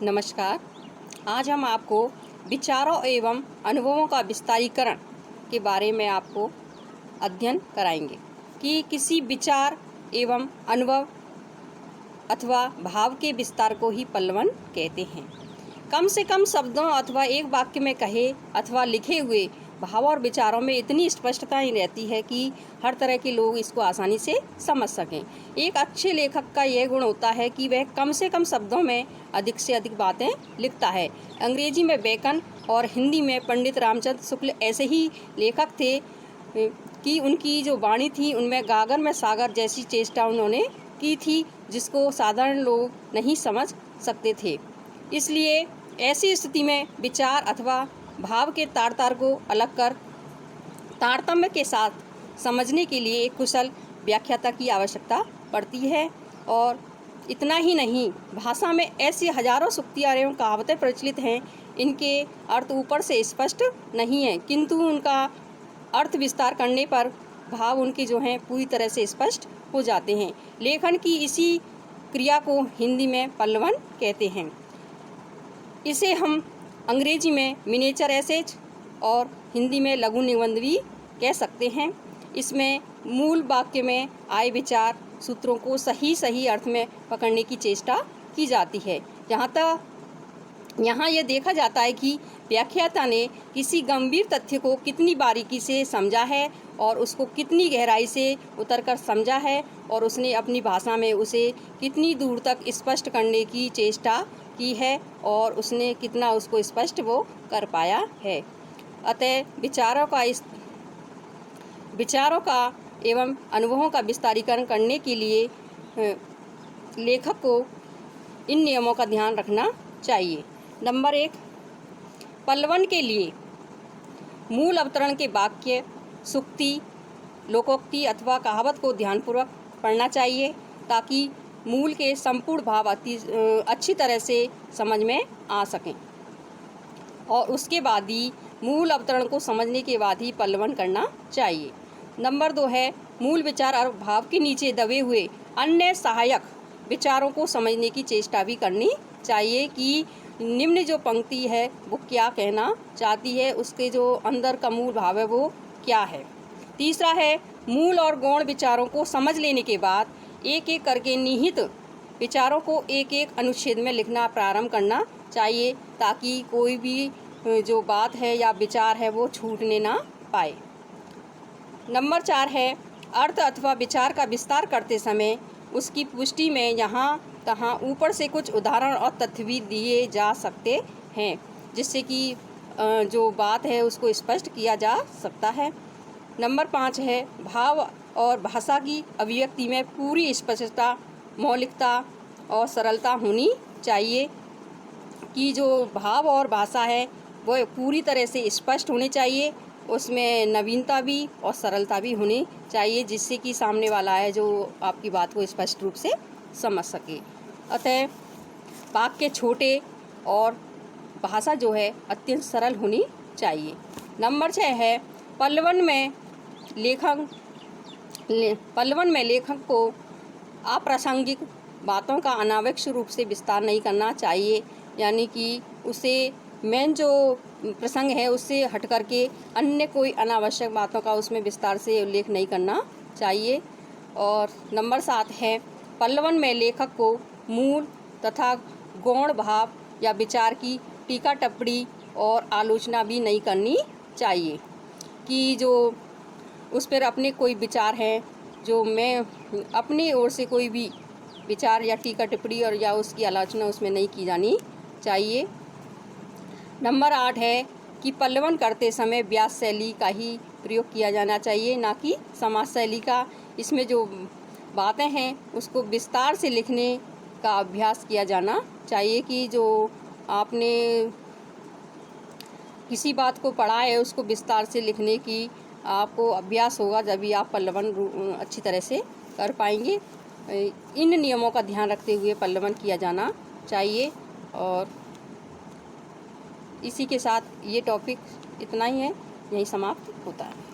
नमस्कार। आज हम आपको विचारों एवं अनुभवों का विस्तारीकरण के बारे में आपको अध्ययन कराएंगे कि किसी विचार एवं अनुभव अथवा भाव के विस्तार को ही पल्लवन कहते हैं। कम से कम शब्दों अथवा एक वाक्य में कहे अथवा लिखे हुए भाव और विचारों में इतनी स्पष्टता ही रहती है कि हर तरह के लोग इसको आसानी से समझ सकें। एक अच्छे लेखक का यह गुण होता है कि वह कम से कम शब्दों में अधिक से अधिक बातें लिखता है। अंग्रेजी में बेकन और हिंदी में पंडित रामचंद्र शुक्ल ऐसे ही लेखक थे कि उनकी जो वाणी थी उनमें गागर में सागर जैसी चेष्टा उन्होंने की थी, जिसको साधारण लोग नहीं समझ सकते थे। इसलिए ऐसी स्थिति में विचार अथवा भाव के तार को अलग कर तारतम्य के साथ समझने के लिए एक कुशल व्याख्याता की आवश्यकता पड़ती है। और इतना ही नहीं, भाषा में ऐसी हजारों सूक्तियाँ एवं कहावतें प्रचलित हैं, इनके अर्थ ऊपर से स्पष्ट नहीं है, किंतु उनका अर्थ विस्तार करने पर भाव उनके जो हैं पूरी तरह से स्पष्ट हो जाते हैं। लेखन की इसी क्रिया को हिंदी में पल्लवन कहते हैं। इसे हम अंग्रेजी में मिनिएचर एसेज और हिंदी में लघु निबंध भी कह सकते हैं। इसमें मूल वाक्य में आए विचार सूत्रों को सही अर्थ में पकड़ने की चेष्टा की जाती है। यहाँ यह देखा जाता है कि व्याख्याता ने किसी गंभीर तथ्य को कितनी बारीकी से समझा है और उसको कितनी गहराई से उतरकर समझा है और उसने अपनी भाषा में उसे कितनी दूर तक स्पष्ट करने की चेष्टा की है और उसने कितना उसको स्पष्ट वो कर पाया है। अतः विचारों का एवं अनुभवों का विस्तारीकरण करने के लिए लेखक को इन नियमों का ध्यान रखना चाहिए। नंबर 1, पल्लवन के लिए मूल अवतरण के वाक्य, सूक्ति, लोकोक्ति अथवा कहावत को ध्यानपूर्वक पढ़ना चाहिए ताकि मूल के संपूर्ण भाव अच्छी तरह से समझ में आ सकें। और उसके बाद ही मूल अवतरण को समझने के बाद ही पल्लवन करना चाहिए। नंबर 2 है, मूल विचार और भाव के नीचे दबे हुए अन्य सहायक विचारों को समझने की चेष्टा भी करनी चाहिए कि निम्न जो पंक्ति है वो क्या कहना चाहती है, उसके जो अंदर का मूल भाव है वो क्या है। तीसरा है, मूल और गौण विचारों को समझ लेने के बाद एक एक करके निहित विचारों को एक एक अनुच्छेद में लिखना प्रारंभ करना चाहिए ताकि कोई भी जो बात है या विचार है वो छूटने ना पाए। नंबर 4 है, अर्थ अथवा विचार का विस्तार करते समय उसकी पुष्टि में यहाँ तहाँ ऊपर से कुछ उदाहरण और तथ्य भी दिए जा सकते हैं, जिससे कि जो बात है उसको स्पष्ट किया जा सकता है। नंबर 5 है, भाव और भाषा की अभिव्यक्ति में पूरी स्पष्टता, मौलिकता और सरलता होनी चाहिए कि जो भाव और भाषा है वो पूरी तरह से स्पष्ट होनी चाहिए, उसमें नवीनता भी और सरलता भी होनी चाहिए, जिससे कि सामने वाला है जो आपकी बात को स्पष्ट रूप से समझ सके। अतः वाक्य छोटे और भाषा जो है अत्यंत सरल होनी चाहिए। नंबर 6 है, पल्लवन में लेखक को अप्रासंगिक बातों का अनावश्यक रूप से विस्तार नहीं करना चाहिए, यानी कि उसे मेन जो प्रसंग है उससे हट करके अन्य कोई अनावश्यक बातों का उसमें विस्तार से उल्लेख नहीं करना चाहिए। और नंबर 7 है, पल्लवन में लेखक को मूल तथा गौण भाव या विचार की टीका टिप्पणी और आलोचना भी नहीं करनी चाहिए कि जो उस पर अपने कोई विचार हैं जो मैं अपनी ओर से कोई भी विचार या टीका टिप्पणी और या उसकी आलोचना उसमें नहीं की जानी चाहिए। नंबर 8 है कि पल्लवन करते समय व्यास शैली का ही प्रयोग किया जाना चाहिए, ना कि समास शैली का। इसमें जो बातें हैं उसको विस्तार से लिखने का अभ्यास किया जाना चाहिए कि जो आपने किसी बात को पढ़ा है उसको विस्तार से लिखने की आपको अभ्यास होगा, जब भी आप पल्लवन अच्छी तरह से कर पाएंगे। इन नियमों का ध्यान रखते हुए पल्लवन किया जाना चाहिए। और इसी के साथ ये टॉपिक इतना ही है, यहीं समाप्त होता है।